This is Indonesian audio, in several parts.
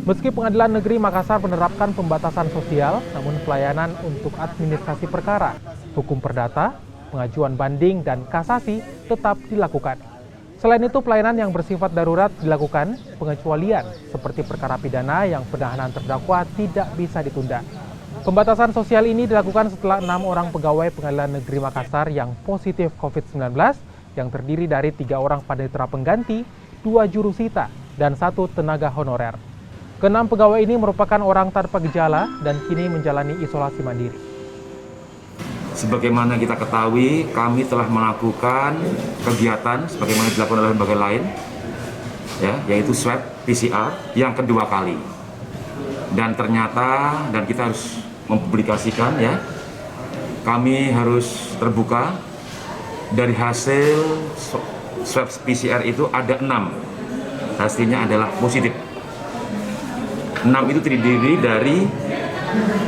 Meski Pengadilan Negeri Makassar menerapkan pembatasan sosial, namun pelayanan untuk administrasi perkara, hukum perdata, pengajuan banding, dan kasasi tetap dilakukan. Selain itu, pelayanan yang bersifat darurat dilakukan pengecualian, seperti perkara pidana yang penahanan terdakwa tidak bisa ditunda. Pembatasan sosial ini dilakukan setelah 6 orang pegawai Pengadilan Negeri Makassar yang positif COVID-19, yang terdiri dari 3 orang panitera pengganti, 2 jurusita, dan 1 tenaga honorer. Keenam pegawai ini merupakan orang tanpa gejala dan kini menjalani isolasi mandiri. Sebagaimana kita ketahui, kami telah melakukan kegiatan sebagaimana dilakukan oleh lembaga lain, yaitu swab PCR yang kedua kali. Dan ternyata, dan kita harus mempublikasikan, kami harus terbuka dari hasil swab PCR itu ada 6, hasilnya adalah positif. 6 itu terdiri dari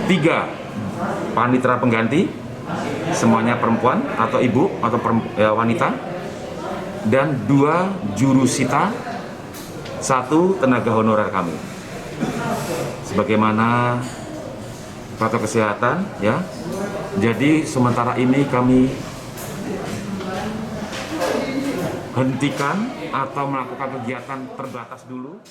3 panitera pengganti, semuanya perempuan atau ibu atau wanita, dan 2 jurusita, 1 tenaga honorer kami. Sebagaimana protokol kesehatan, Jadi sementara ini kami hentikan atau melakukan kegiatan terbatas dulu.